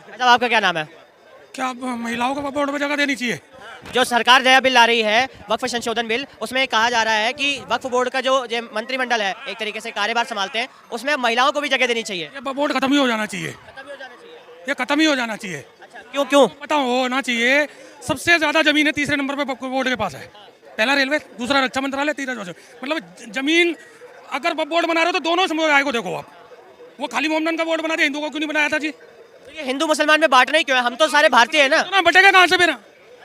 अच्छा, आपका क्या नाम है? क्या महिलाओं को बोर्ड में जगह देनी चाहिए? जो सरकार नया बिल ला रही है, वक्फ संशोधन बिल, उसमें कहा जा रहा है कि वक्फ बोर्ड का जो मंत्रिमंडल है, एक तरीके से कार्यभार संभालते हैं, उसमें महिलाओं को भी जगह देनी चाहिए। ये बोर्ड खत्म ही हो जाना चाहिए। ये खत्म ही हो जाना चाहिए। अच्छा, क्यों क्यों? पता होना चाहिए। सबसे ज्यादा जमीन है तीसरे नंबर पे बोर्ड के पास है। पहला रेलवे, दूसरा रक्षा मंत्रालय, तीसरा मतलब जमीन। अगर बोर्ड बना रहे हो तो दोनों समुदाय को देखो आप। वो खाली मोहम्मदन का बोर्ड बना दिया, हिंदुओं को क्यों नहीं बनाया था जी? तो ये हिंदू मुसलमान में बांटना ही क्यों है? हम तो सारे भारतीय है ना। तो ना बटेगा कहाँ से फिर?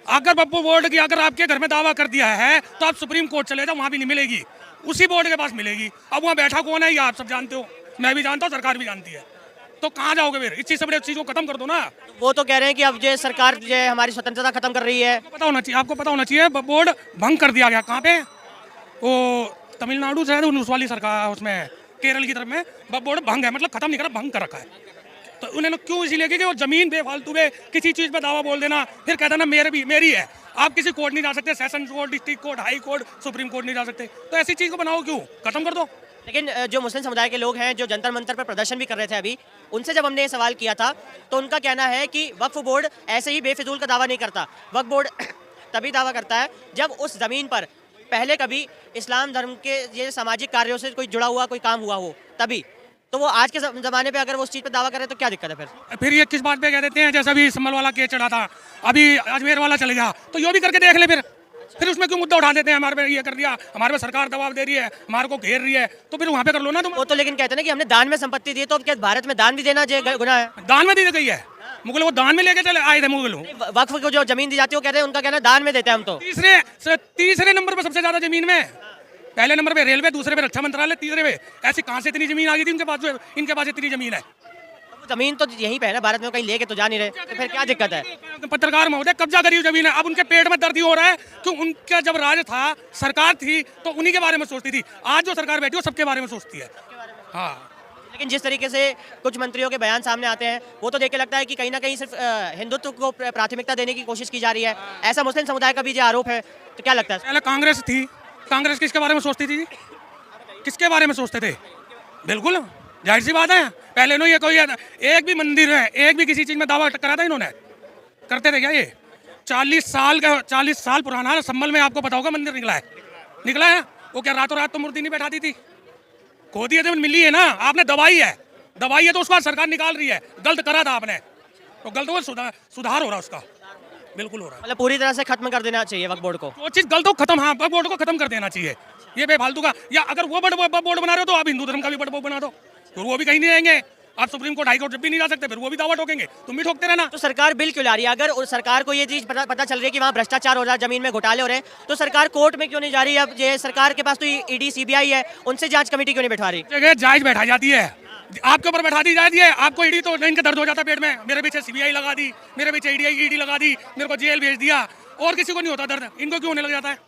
अगर बब्बू बोर्ड की अगर आपके घर में दावा कर दिया है तो आप सुप्रीम कोर्ट चले जाओ, वहाँ भी नहीं मिलेगी, उसी बोर्ड के पास मिलेगी। अब वहाँ बैठा कौन है ये आप सब जानते हो, मैं भी जानता हूँ, सरकार भी जानती है। तो कहाँ जाओगे फिर? इस चीज से बड़े चीज को खत्म कर दो ना। वो तो कह रहे हैं कि अब जो सरकार जो है हमारी स्वतंत्रता खत्म कर रही है। आपको पता होना चाहिए, आपको पता होना चाहिए बोर्ड भंग कर दिया गया। कहाँ पे? वो तमिलनाडु से उस वाली सरकार, उसमें केरल की तरफ में बोर्ड भंग है, मतलब खत्म नहीं करा, भंग कर रखा है। तो उन्होंने क्यों इसीलिए कि वो जमीन बेफालतू में किसी चीज पे दावा बोल देना, फिर कहता ना मेरी है। आप किसी कोर्ट नहीं जा सकते, session court, district court, high court, supreme court नहीं जा सकते। तो ऐसी चीज को बनाओ क्यों? खत्म कर दो। लेकिन जो मुस्लिम समुदाय के लोग हैं जो जंतर मंतर पर प्रदर्शन भी कर रहे थे अभी, उनसे जब हमने ये सवाल किया था तो उनका कहना है कि वक्फ बोर्ड ऐसे ही बेफिजूल का दावा नहीं करता। वक्फ बोर्ड तभी दावा करता है जब उस ज़मीन पर पहले कभी इस्लाम धर्म के ये सामाजिक कार्यों से कोई जुड़ा हुआ कोई काम हुआ हो, तभी। तो वो आज के ज़माने पे अगर वो उस चीज़ पर दावा करे तो क्या दिक्कत है फिर ये किस बात पे कह देते हैं? जैसा अभी संभल वाला केस चढ़ा था, अभी अजमेर वाला चल गया, तो यो भी करके देख ले फिर उसमें क्यों मुद्दा उठा देते हैं? हमारे पे ये कर दिया, हमारे पे सरकार दबाव दे रही है, हमारे को घेर रही है, तो फिर वहाँ पे कर लो ना तुम। वो तो लेकिन कहते हैं ना कि हमने दान में संपत्ति दी, तो अब क्या भारत में दान भी देना गुनाह है? दान में दी गई है। मुगल वो दान में लेके चले आए थे मुगल। वक्फ को जो जमीन दी जाती है वो कहते हैं, उनका कहना दान में देते हैं हम। तो तीसरे नंबर पर सबसे ज्यादा जमीन में, पहले नंबर पे रेलवे, दूसरे पे रक्षा मंत्रालय, तीसरे पे ऐसी कहाँ से इतनी जमीन आ गई थी उनके पास? इनके पास इतनी जमीन है। जमीन तो यहीं पे है ना, भारत में कहीं लेके तो जा नहीं रहे, तो फिर क्या दिक्कत है? पत्रकार महोदय, कब्जा करी हुई जमीन है। अब उनके पेट में दर्द ही हो रहा है कि उनका जब राज था, सरकार थी, तो उन्हीं के बारे में सोचती थी। आज जो सरकार बैठी है वो सबके बारे में सोचती है। हाँ, लेकिन जिस तरीके से कुछ मंत्रियों के बयान सामने आते हैं, वो तो देख के लगता है कि कहीं ना कहीं सिर्फ हिंदुत्व को प्राथमिकता देने की कोशिश की जा रही है। ऐसा मुस्लिम समुदाय का भी जो आरोप है, तो क्या लगता है? पहले कांग्रेस थी, कांग्रेस किसके बारे में सोचती थी? किसके बारे में सोचते थे? बिल्कुल जाहिर सी बात है। पहले नो ये कोई एक भी मंदिर है, एक भी किसी चीज में दावा करा था इन्होंने? करते थे क्या ये? 40 साल पुराना संभल में आपको पता होगा मंदिर निकला है। वो क्या रातों रात तो मूर्ति नहीं बैठा दी थी? खो दिए थे, मिली है ना, आपने दवाई है तो उसके बाद सरकार निकाल रही है। गलत करा था आपने, तो गलत वो सुधार हो रहा है उसका, बिल्कुल हो रहा है। मतलब पूरी तरह से खत्म कर देना चाहिए वक्फ बोर्ड को। वो चीज गलत हो खत्म, हाँ, वक्फ बोर्ड को खत्म कर देना चाहिए। ये बेफालतू का, या अगर वो बोर्ड बना रहे हो तो आप हिंदू धर्म का भी बोर्ड बना दो, तो वो भी कहीं नहीं रहेंगे। आप सुप्रीम कोर्ट, हाई कोर्ट जब भी नहीं जा सकते, फिर वो भी दावा ठोकेंगे, तुम भी ठोकते रहना। तो सरकार बिल क्यों ला रही है? अगर सरकार को ये चीज पता चल रही है कि वहाँ भ्रष्टाचार हो रहा है, जमीन में घोटाले हो रहे हैं, तो सरकार कोर्ट में क्यों नहीं जा रही है? अब ये सरकार के पास तो ईडी सीबीआई है, उनसे जांच कमेटी क्यों नहीं बैठा रही? जगह जांच बैठा जाती है, आपके ऊपर बैठा दी जाती है। आपको ईडी तो इनके दर्द हो जाता है पेट में, मेरे पीछे सीबीआई लगा दी, मेरे पीछे ईडी लगा दी, मेरे को जेल भेज दिया, और किसी को नहीं होता दर्द, इनको क्यों होने लग जाता है?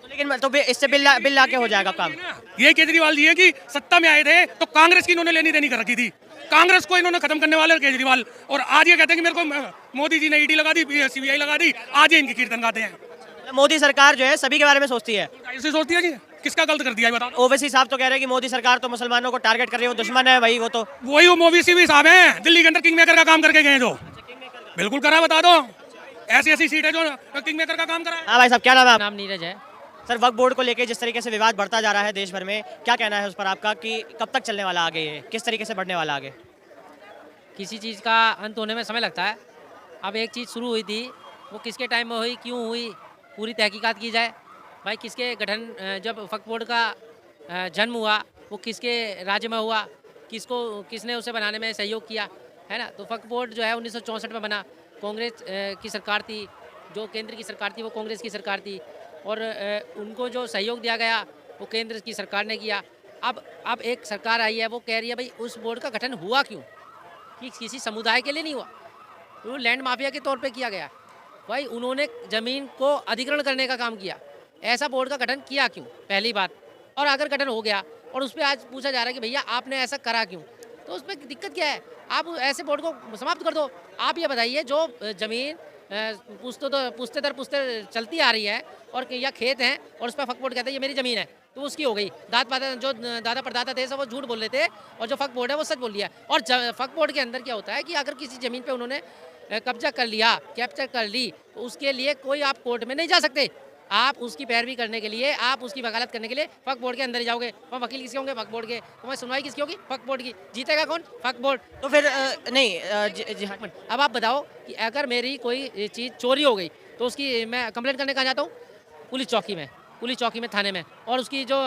लेकिन तो इससे बिल ला के हो जाएगा काम। ये केजरीवाल जी है कि सत्ता में आए थे तो कांग्रेस की इन्होंने लेनी देनी कर रखी थी, कांग्रेस को इन्होंने खत्म करने वाले केजरीवाल, और आज ये कहते हैं कि मेरे को मोदी जी ने ईडी लगा दी, सीबीआई लगा दी, आज ये इनकी कीर्तन गाते हैं। मोदी सरकार जो है सभी के बारे में सोचती है। ऐसे सोचती है जी, किसका गलत कर दिया है बताओ? ओवैसी साहब तो कह रहे हैं कि मोदी सरकार तो मुसलमानों को टारगेट कर रही है, वो दुश्मन है भाई। वो तो वही वो ओवैसी भी साहब हैं, दिल्ली के अंदर किंग मेकर का काम करके गए, जो बिल्कुल करा, बता दो। ऐसी सीट है जो किंग मेकर का काम करा है। हाँ भाई साहब, क्या नाम है? नाम नीरज है। सर, वक्फ बोर्ड को लेकर जिस तरीके से विवाद बढ़ता जा रहा है देश भर में, क्या कहना है उस पर आपका कि कब तक चलने वाला आगे, ये किस तरीके से बढ़ने वाला आगे? किसी चीज़ का अंत होने में समय लगता है। अब एक चीज़ शुरू हुई थी, वो किसके टाइम में हुई, क्यों हुई, पूरी तहकीकात की जाए। भाई किसके गठन, जब वक्फ बोर्ड का जन्म हुआ वो किसके राज्य में हुआ, किसने उसे बनाने में सहयोग किया, है ना? तो वक्फ बोर्ड जो है 1964 में बना, कांग्रेस की सरकार थी, जो केंद्र की सरकार थी वो कांग्रेस की सरकार थी, और उनको जो सहयोग दिया गया वो केंद्र की सरकार ने किया। अब एक सरकार आई है, वो कह रही है भाई उस बोर्ड का गठन हुआ क्यों, कि किसी समुदाय के लिए नहीं हुआ, वो लैंड माफिया के तौर पे किया गया। भाई उन्होंने ज़मीन को अधिग्रहण करने का काम किया, ऐसा बोर्ड का गठन किया क्यों, पहली बात। और अगर गठन हो गया और उस पर आज पूछा जा रहा है कि भैया आपने ऐसा करा क्यों, तो उसमें दिक्कत क्या है? आप ऐसे बोर्ड को समाप्त कर दो। आप ये बताइए, जो ज़मीन पुश्ते दर पुश्ते चलती आ रही है और या खेत हैं और उस पर वक्फ बोर्ड कहता है ये मेरी ज़मीन है, तो उसकी हो गई। जो दादा परदादा थे सब वो झूठ बोल रहे थे और जो फक बोर्ड है वो सच बोल लिया। और फक बोर्ड के अंदर क्या होता है कि अगर किसी ज़मीन पे उन्होंने कब्जा कर लिया, कैप्चर कर ली, तो उसके लिए कोई आप कोर्ट में नहीं जा सकते। आप उसकी पैरवी करने के लिए, आप उसकी वकालत करने के लिए फक बोर्ड के अंदर ही जाओगे। वहाँ वकील किसके होंगे? फक बोर्ड के। वहाँ सुनवाई किसकी होगी? फक बोर्ड की। जीतेगा कौन? Fuck board. तो फिर नहीं हाँ। अब आप बताओ कि अगर मेरी कोई चीज़ चोरी हो गई तो उसकी मैं कंप्लेंट करने कहाँ जाता हूँ? पुलिस चौकी में, थाने में। और उसकी जो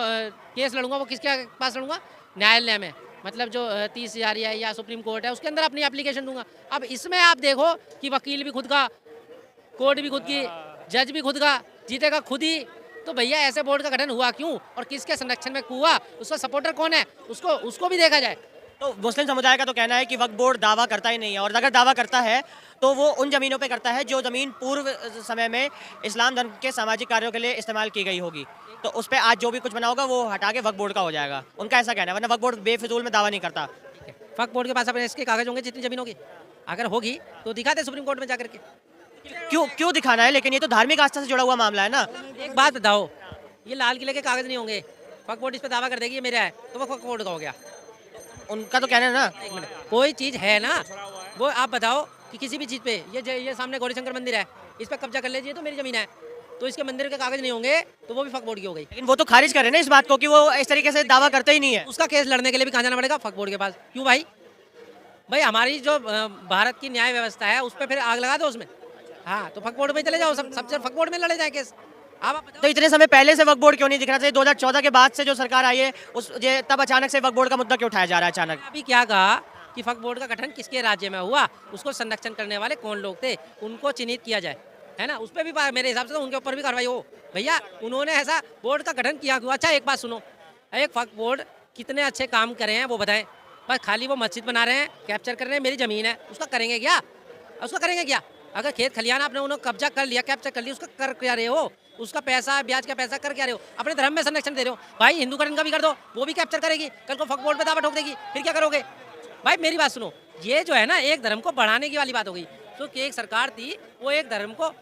केस लड़ूंगा वो किसके पास लड़ूंगा? न्यायालय में। मतलब जो 30,000 या सुप्रीम कोर्ट है उसके अंदर अपनी एप्लीकेशन दूंगा। अब इसमें आप देखो कि वकील भी खुद का, कोर्ट भी खुद की, जज भी खुद का, जीतेगा खुद ही। तो भैया ऐसे बोर्ड का गठन हुआ क्यों और किसके संरक्षण में हुआ? उसका सपोर्टर कौन है? उसको भी देखा जाए। तो मुस्लिम समुदाय का तो कहना है कि वक्फ बोर्ड दावा करता ही नहीं है, और अगर दावा करता है तो वो उन ज़मीनों पे करता है जो ज़मीन पूर्व समय में इस्लाम धर्म के सामाजिक कार्यों के लिए इस्तेमाल की गई होगी। तो उस पर आज जो भी कुछ बना होगा वो हटा के वक्फ बोर्ड का हो जाएगा, उनका ऐसा कहना है। वरना वक्फ बोर्ड बेफिजूल में दावा नहीं करता। फक बोर्ड के पास अपने इसके कागज होंगे जितनी जमीन होगी, अगर होगी तो दिखाते सुप्रीम कोर्ट में जाकर के। क्यों दिखाना है? लेकिन ये तो धार्मिक आस्था से जुड़ा हुआ मामला है ना। एक बात बताओ, ये लाल किले के कागज नहीं होंगे, फक बोर्ड इस पर दावा कर देगी ये मेरा है, तो वो फक बोर्ड का हो गया। उनका तो कहना है ना। एक मिनट, कोई चीज़ है ना, वो आप बताओ कि किसी भी चीज़ पे ये सामने गौरीशंकर मंदिर है, इस पर कब्जा कर लीजिए तो मेरी ज़मीन है, तो इसके मंदिर के कागज नहीं होंगे तो वो भी फक बोर्ड की हो गई। लेकिन वो तो खारिज कर रहे हैं ना इस बात को कि वो इस तरीके से दावा करते ही नहीं है। उसका केस लड़ने के लिए भी कहाँ जाना पड़ेगा? फक बोर्ड के पास। क्यों भाई? हमारी जो भारत की न्याय व्यवस्था है उस पर फिर आग लगा दो उसमें। हाँ, तो फक बोर्ड में चले जाओ, सबसे फक बोर्ड में लड़े जाए केस। आप बताओ। तो इतने समय पहले से वक्फ बोर्ड क्यों नहीं दिखना चाहिए? 2014 के बाद से जो सरकार आई है तब अचानक से वक्फ बोर्ड का मुद्दा क्यों उठाया जा रहा है अचानक? अभी क्या कहा कि फक बोर्ड का गठन किसके राज्य में हुआ, उसको संरक्षण करने वाले कौन लोग थे, उनको चिन्हित किया जाए, है ना। उस पर भी मेरे हिसाब से तो उनके ऊपर भी कार्रवाई हो। भैया उन्होंने ऐसा बोर्ड का गठन किया क्यों? अच्छा एक बात सुनो, एक फक बोर्ड कितने अच्छे काम करे हैं वो बताएं। बस खाली वो मस्जिद बना रहे हैं, कैप्चर कर रहे हैं, मेरी ज़मीन है, उसका करेंगे क्या? अगर खेत खलियान आपने उन्होंने कब्जा कर लिया, कैप्चर कर लिया, उसका कर क्या रहे हो? उसका पैसा, ब्याज का पैसा कर क्या रहे हो? अपने धर्म में संरक्षण दे रहे हो। भाई हिंदूकरण का भी कर दो, वो भी कैप्चर करेगी, कल को फक बोर्ड पे दावा ठोक देगी, फिर क्या करोगे? भाई मेरी बात सुनो, ये जो है ना एक धर्म को बढ़ाने की वाली बात हो गई। तो कि एक सरकार थी वो एक धर्म को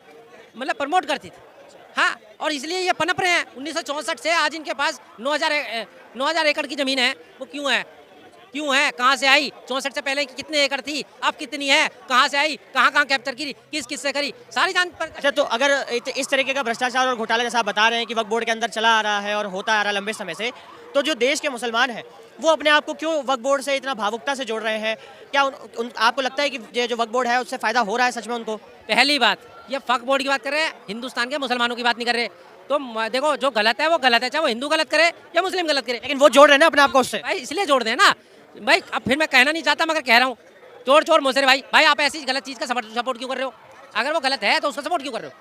मतलब प्रमोट करती थी, हाँ, और इसलिए ये पनप रहे हैं। 1964 से आज इनके पास 9,000 एकड़ की ज़मीन है। वो क्यों है? कहाँ से आई? 64 से पहले कितने एकड़ थी, अब कितनी है, कहाँ से आई, कहाँ कैप्चर की, किस से करी, सारी जान पर। अच्छा, तो अगर इस तरीके का भ्रष्टाचार और घोटाला जैसा आप बता रहे हैं कि वक्फ बोर्ड के अंदर चला आ रहा है और होता आ रहा है लंबे समय से, तो जो देश के मुसलमान हैं वो अपने आप को क्यों वक्फ बोर्ड से इतना भावुकता से जोड़ रहे हैं? क्या आपको लगता है कि ये जो वक्फ बोर्ड है उससे फ़ायदा हो रहा है सच में उनको? पहली बात, ये फक बोर्ड की बात कर रहे हैं, हिंदुस्तान के मुसलमानों की बात नहीं कर रहे। तो देखो जो गलत है वो गलत है, चाहे वो हिंदू गलत करे या मुस्लिम गलत करे, लेकिन वो जोड़ रहे हैं ना अपने आप को उससे। भाई इसलिए जोड़ दें ना भाई। अब फिर मैं कहना नहीं चाहता मगर कह रहा हूँ, चोर मोसेरे भाई आप ऐसी गलत चीज़ का सपोर्ट क्यों कर रहे हो? अगर वो गलत है तो उसका सपोर्ट क्यों कर रहे हो?